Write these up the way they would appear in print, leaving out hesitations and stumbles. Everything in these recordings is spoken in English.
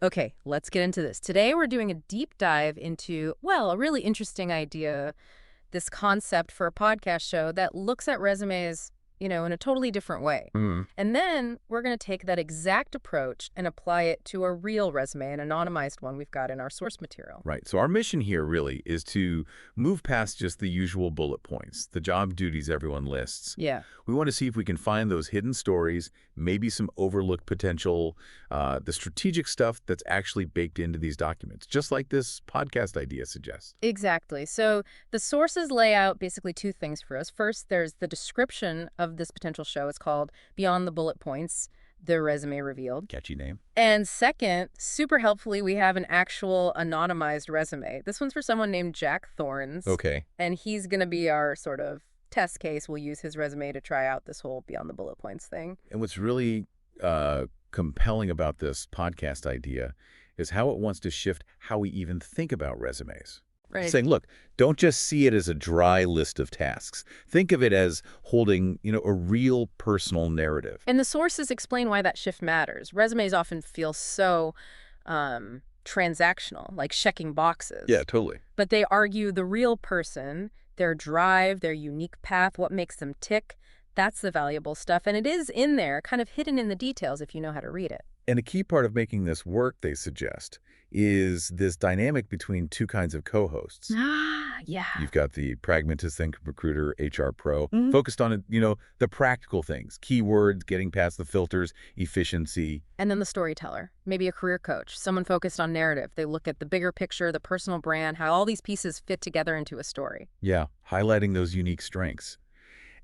Okay, let's get into this. Today we're doing a deep dive into, well, a really interesting idea, this concept for a podcast show that looks at resumes, in a totally different way. Hmm. And then we're going to take that exact approach and apply it to a real resume, an anonymized one we've got in our source material. Right. So our mission here really is to move past just the usual bullet points, the job duties everyone lists. Yeah. We want to see if we can find those hidden stories, maybe some overlooked potential, the strategic stuff that's actually baked into these documents, just like this podcast idea suggests. Exactly. So the sources lay out basically two things for us. First, there's the description of this potential show. It's called Beyond the Bullet Points, the resume revealed. Catchy name. And second, super helpfully, we have an actual anonymized resume. This one's for someone named Jack Thorns. Okay. And he's going to be our sort of test case. We'll use his resume to try out this whole Beyond the Bullet Points thing. And what's really compelling about this podcast idea is how it wants to shift how we even think about resumes. Right. Saying, look, don't just see it as a dry list of tasks. Think of it as holding, a real personal narrative. And the sources explain why that shift matters. Resumes often feel so transactional, like checking boxes. Yeah, totally. But they argue the real person, their drive, their unique path, what makes them tick, that's the valuable stuff. And it is in there, kind of hidden in the details if you know how to read it. And a key part of making this work, they suggest, is this dynamic between two kinds of co-hosts. Yeah. You've got the pragmatist thinker recruiter, HR pro, focused on, the practical things, keywords, getting past the filters, efficiency. And then the storyteller, maybe a career coach, someone focused on narrative. They look at the bigger picture, the personal brand, how all these pieces fit together into a story. Yeah, highlighting those unique strengths.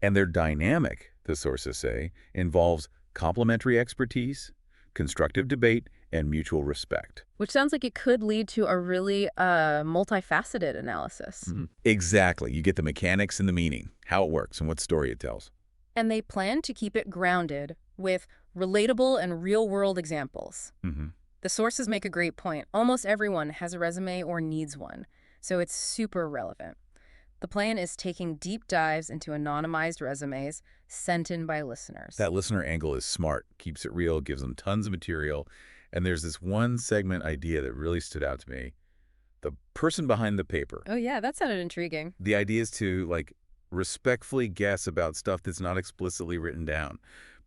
And their dynamic, the sources say, involves complementary expertise, constructive debate, and mutual respect. Which sounds like it could lead to a really multifaceted analysis. Exactly. You get the mechanics and the meaning, how it works, and what story it tells. And they plan to keep it grounded with relatable and real-world examples. The sources make a great point. Almost everyone has a resume or needs one, so it's super relevant. The plan is taking deep dives into anonymized resumes sent in by listeners. That listener angle is smart, keeps it real, gives them tons of material. And there's this one segment idea that really stood out to me. The person behind the paper. Oh, yeah, that sounded intriguing. The idea is to, respectfully guess about stuff that's not explicitly written down.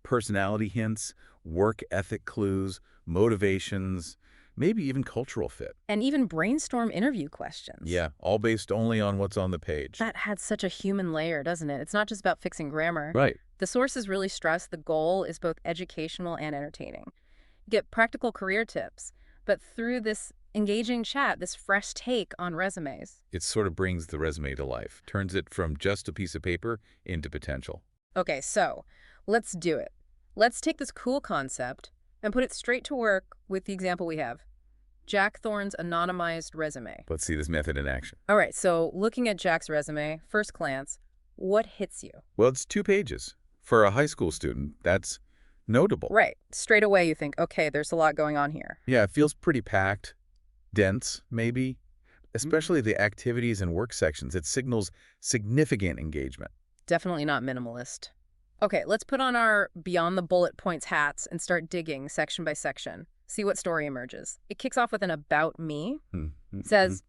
Personality hints, work ethic clues, motivations, maybe even cultural fit. And even brainstorm interview questions. Yeah, all based only on what's on the page. That had such a human layer, doesn't it? It's not just about fixing grammar. Right. The sources really stress the goal is both educational and entertaining. You get practical career tips, but through this engaging chat, this fresh take on resumes. It sort of brings the resume to life, turns it from just a piece of paper into potential. Okay, so let's do it. Let's take this cool concept and put it straight to work with the example we have. Jack Thorns' anonymized resume. Let's see this method in action. All right, so looking at Jack's resume, first glance, what hits you? Well, it's 2 pages. For a high school student, that's notable. Right. Straight away you think, okay, there's a lot going on here. Yeah, it feels pretty packed, dense, maybe. Especially the activities and work sections. It signals significant engagement. Definitely not minimalist. Okay, let's put on our Beyond the Bullet Points hats and start digging section by section. See what story emerges. It kicks off with an about me. It says,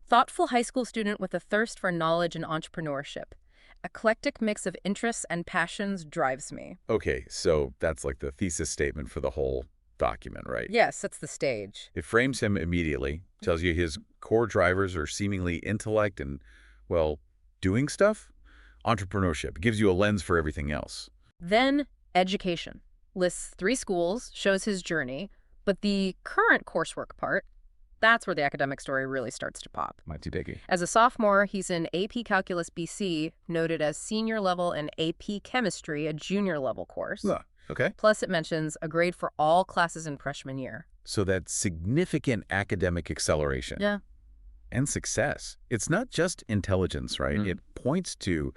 thoughtful high school student with a thirst for knowledge and entrepreneurship. Eclectic mix of interests and passions drives me. Okay, so that's like the thesis statement for the whole document, right? Yes, sets the stage. It frames him immediately, tells you his core drivers are seemingly intellect and, doing stuff. Entrepreneurship. It gives you a lens for everything else. Then, education. Lists 3 schools, shows his journey, but the current coursework part, that's where the academic story really starts to pop. Mighty biggie. As a sophomore, he's in AP Calculus BC, noted as senior level, and AP Chemistry, a junior level course. Okay. Plus, it mentions a grade for all classes in freshman year. So that's significant academic acceleration. Yeah. And success. It's not just intelligence, right? It points to,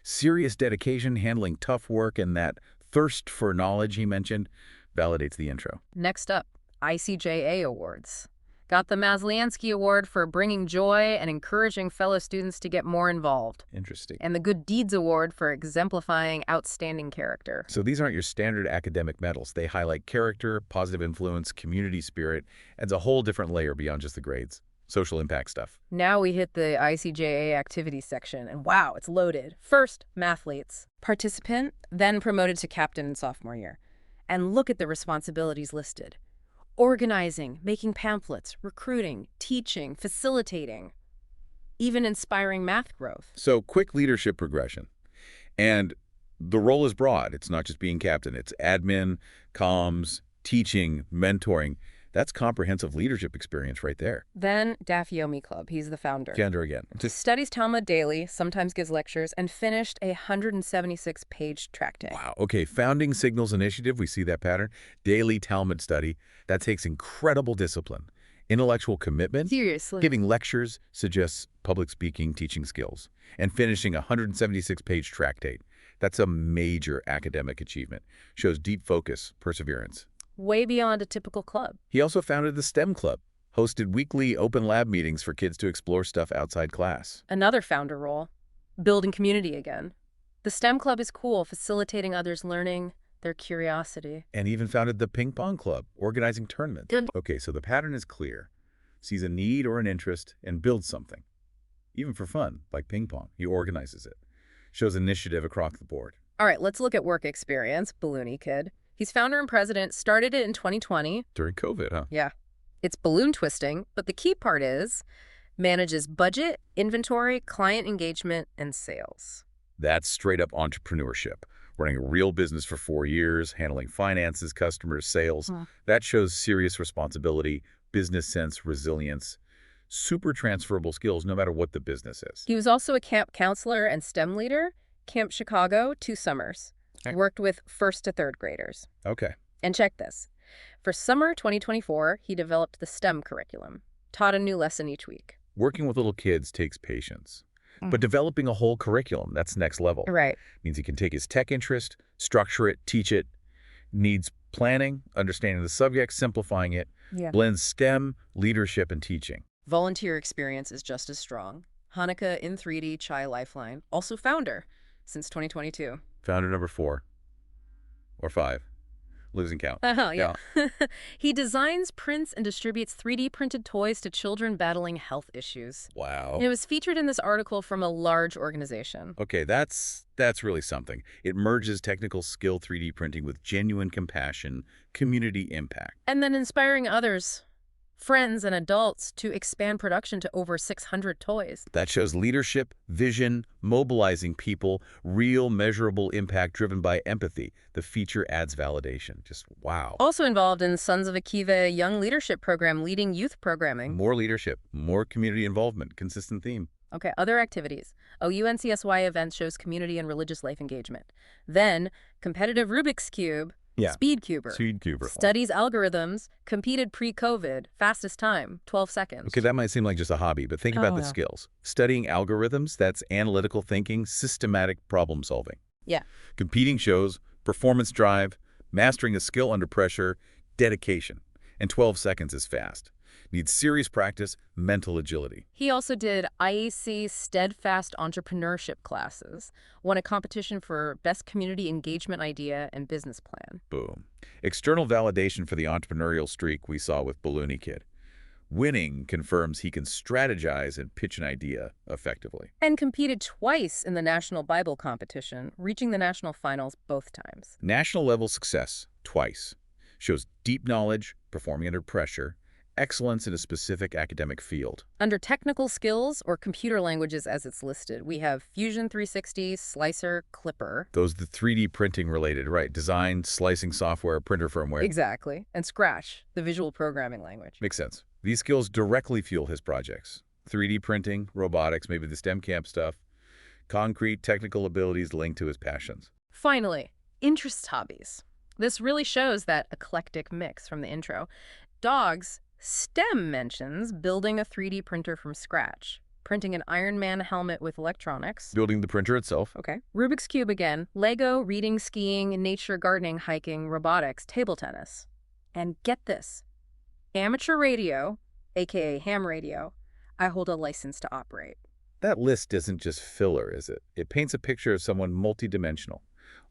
serious dedication, handling tough work, and that thirst for knowledge he mentioned validates the intro. Next up, ICJA awards. Got the Masliansky Award for bringing joy and encouraging fellow students to get more involved. Interesting. And the Good Deeds Award for exemplifying outstanding character. So these aren't your standard academic medals. They highlight character, positive influence, community spirit, adds a whole different layer beyond just the grades. Social impact stuff. Now we hit the ICJA activities section, and wow, it's loaded. First, Mathletes. Participant, then promoted to captain in sophomore year. And look at the responsibilities listed. Organizing, making pamphlets, recruiting, teaching, facilitating, even inspiring math growth. So quick leadership progression. And the role is broad. It's not just being captain. It's admin, comms, teaching, mentoring. That's comprehensive leadership experience right there. Then Yomi Club. He's the founder. Gender again. Studies Talmud daily, sometimes gives lectures, and finished a 176-page tractate. Wow. Okay, Founding Signals Initiative, we see that pattern. Daily Talmud study. That takes incredible discipline. Intellectual commitment. Seriously. Giving lectures suggests public speaking, teaching skills. And finishing a 176-page tractate. That's a major academic achievement. Shows deep focus, perseverance. Way beyond a typical club. He also founded the STEM Club, hosted weekly open lab meetings for kids to explore stuff outside class. Another founder role, building community again. The STEM Club is cool, facilitating others' learning, their curiosity. And even founded the Ping Pong Club, organizing tournaments. Okay, so the pattern is clear. Sees a need or an interest and builds something. Even for fun, like ping pong, he organizes it. Shows initiative across the board. All right, let's look at work experience, Balloony Kid. He's founder and president, started it in 2020. During COVID, huh? Yeah. It's balloon twisting, but the key part is manages budget, inventory, client engagement, and sales. That's straight up entrepreneurship. Running a real business for 4 years, handling finances, customers, sales. That shows serious responsibility, business sense, resilience. Super transferable skills no matter what the business is. He was also a camp counselor and STEM leader. Camp Chicago, 2 summers. Okay. Worked with 1st to 3rd graders. Okay. And check this. For summer 2024, he developed the STEM curriculum. Taught a new lesson each week. Working with little kids takes patience. But developing a whole curriculum, that's next level. Right. Means he can take his tech interest, structure it, teach it. Needs planning, understanding the subject, simplifying it. Yeah. Blends STEM, leadership, and teaching. Volunteer experience is just as strong. Hanukah in 3D Chai Lifeline, also founder since 2022. Founder number 4 or 5. Losing count. Yeah. He designs, prints, and distributes 3D printed toys to children battling health issues. Wow. And it was featured in this article from a large organization. Okay, that's really something. It merges technical skill 3D printing with genuine compassion, community impact. And then inspiring others, friends and adults, to expand production to over 600 toys. That shows leadership, vision, mobilizing people, real measurable impact driven by empathy. The feature adds validation. Just wow. Also involved in Sons of Akiva Young Leadership Program, leading youth programming. More leadership, more community involvement, consistent theme. Okay, other activities. UNCSY event shows community and religious life engagement. Then, competitive Rubik's Cube, Speed Cuber. Studies algorithms, competed pre-COVID, fastest time, 12 seconds. Okay, that might seem like just a hobby, but think about the skills. Studying algorithms, that's analytical thinking, systematic problem solving. Yeah. Competing shows performance drive, mastering a skill under pressure, dedication. And 12 seconds is fast. Needs serious practice, mental agility. He also did IAC Steadfast Entrepreneurship classes, won a competition for Best Community Engagement Idea and Business Plan. Boom. External validation for the entrepreneurial streak we saw with Balloony Kid. Winning confirms he can strategize and pitch an idea effectively. And competed twice in the National Bible Competition, reaching the national finals both times. National level success, twice. Shows deep knowledge, performing under pressure, excellence in a specific academic field. Under technical skills, or computer languages as it's listed, we have Fusion 360, Slicer, Clipper. Those the 3D printing related, right? Design, slicing software, printer firmware. Exactly. And Scratch, the visual programming language. Makes sense. These skills directly fuel his projects. 3D printing, robotics, maybe the STEM camp stuff. Concrete technical abilities linked to his passions. Finally, interest hobbies. This really shows that eclectic mix from the intro. Dogs. STEM mentions building a 3D printer from scratch, printing an Iron Man helmet with electronics. Building the printer itself. Okay. Rubik's Cube again, Lego, reading, skiing, nature, gardening, hiking, robotics, table tennis. And get this, amateur radio, aka ham radio. I hold a license to operate. That list isn't just filler, is it? It paints a picture of someone multidimensional.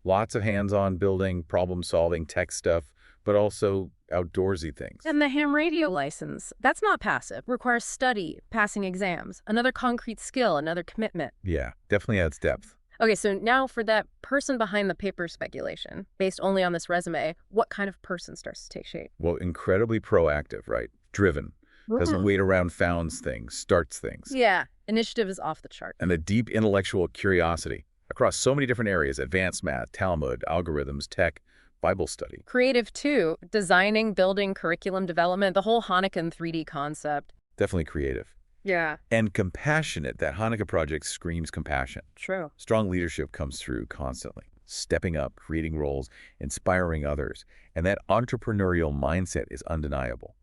Lots of hands-on building, problem-solving, tech stuff, but also outdoorsy things. And the ham radio license, that's not passive. Requires study, passing exams, another concrete skill, another commitment. Yeah, definitely adds depth. Okay, so now for that person behind the paper speculation, based only on this resume, what kind of person starts to take shape? Well, incredibly proactive, right? Driven. Doesn't wait around, founds things, starts things. Yeah, initiative is off the chart. And a deep intellectual curiosity across so many different areas: advanced math, Talmud, algorithms, tech, Bible study. Creative too, designing, building, curriculum development, the whole Hanukah and 3D concept. Definitely creative. Yeah. And compassionate. That Hanukah project screams compassion. True. Strong leadership comes through constantly. Stepping up, creating roles, inspiring others. And that entrepreneurial mindset is undeniable.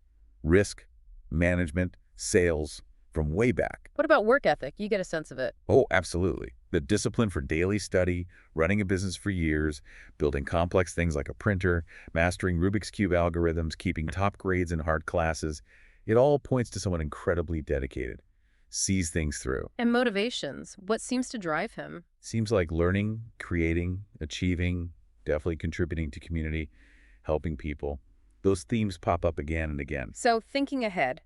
Risk, management, sales, from way back. What about work ethic? You get a sense of it. Oh, absolutely. The discipline for daily study, running a business for years, building complex things like a printer, mastering Rubik's Cube algorithms, keeping top grades in hard classes. It all points to someone incredibly dedicated, sees things through. And motivations. What seems to drive him? Seems like learning, creating, achieving, definitely contributing to community, helping people. Those themes pop up again and again. So thinking ahead,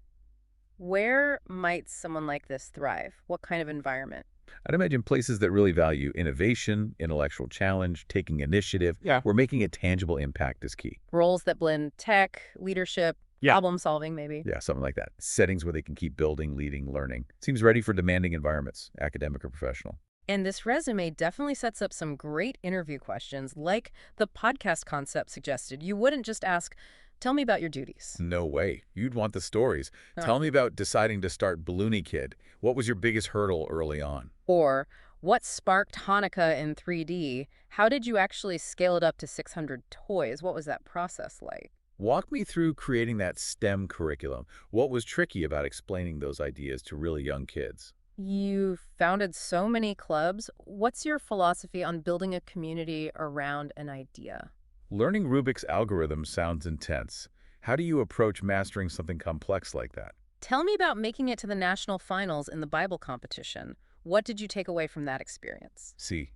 where might someone like this thrive? What kind of environment? I'd imagine places that really value innovation, intellectual challenge, taking initiative, where making a tangible impact is key. Roles that blend tech, leadership, problem solving maybe. Yeah, something like that. Settings where they can keep building, leading, learning. Seems ready for demanding environments, academic or professional. And this resume definitely sets up some great interview questions, like the podcast concept suggested. You wouldn't just ask, tell me about your duties. No way. You'd want the stories. Tell me about deciding to start Balloony Kid. What was your biggest hurdle early on? Or, what sparked Hanukah in 3D? How did you actually scale it up to 600 toys? What was that process like? Walk me through creating that STEM curriculum. What was tricky about explaining those ideas to really young kids? You founded so many clubs. What's your philosophy on building a community around an idea? Learning Rubik's algorithm sounds intense. How do you approach mastering something complex like that? Tell me about making it to the national finals in the Bible competition. What did you take away from that experience? See,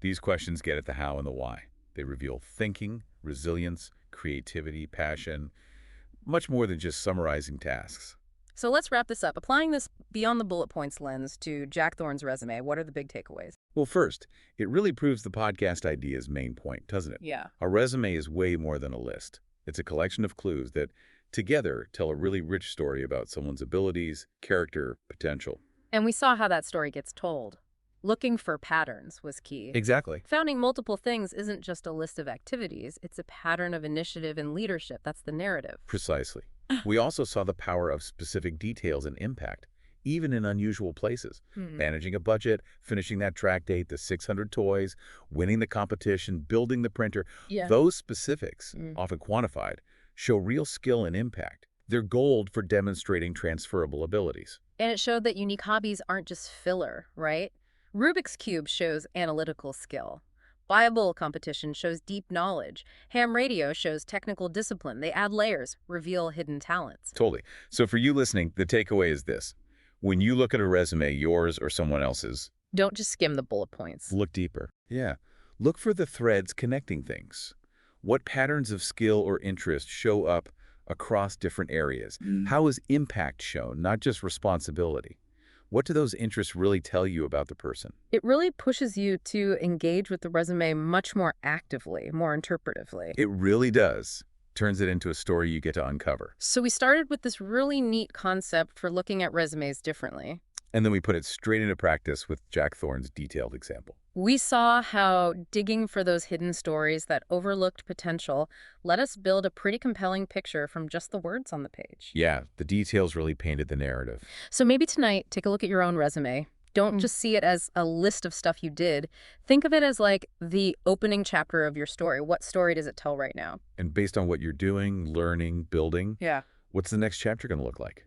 these questions get at the how and the why. They reveal thinking, resilience, creativity, passion, much more than just summarizing tasks. So let's wrap this up. Applying this beyond the bullet points lens to Jack Thorns' resume, what are the big takeaways? Well, first, it really proves the podcast idea's main point, doesn't it? Yeah. A resume is way more than a list. It's a collection of clues that, together, tell a really rich story about someone's abilities, character, potential. And we saw how that story gets told. Looking for patterns was key. Exactly. Founding multiple things isn't just a list of activities. It's a pattern of initiative and leadership. That's the narrative. Precisely. We also saw the power of specific details and impact, even in unusual places. Managing a budget, finishing that track date, the 600 toys, winning the competition, building the printer. Yeah. Those specifics, often quantified, show real skill and impact. They're gold for demonstrating transferable abilities. And it showed that unique hobbies aren't just filler, right? Rubik's Cube shows analytical skill. Bible competition shows deep knowledge. Ham radio shows technical discipline. They add layers, reveal hidden talents. Totally. So for you listening, the takeaway is this. When you look at a resume, yours or someone else's, don't just skim the bullet points. look deeper. Yeah. Look for the threads connecting things. What patterns of skill or interest show up across different areas? How is impact shown, not just responsibility? What do those interests really tell you about the person? It really pushes you to engage with the resume much more actively, more interpretively. It really does. Turns it into a story you get to uncover. So we started with this really neat concept for looking at resumes differently. And then we put it straight into practice with Jack Thorns' detailed example. We saw how digging for those hidden stories, that overlooked potential, let us build a pretty compelling picture from just the words on the page. Yeah, the details really painted the narrative. So maybe tonight, take a look at your own resume. Don't just see it as a list of stuff you did. Think of it as like the opening chapter of your story. What story does it tell right now? And based on what you're doing, learning, building, Yeah. what's the next chapter going to look like?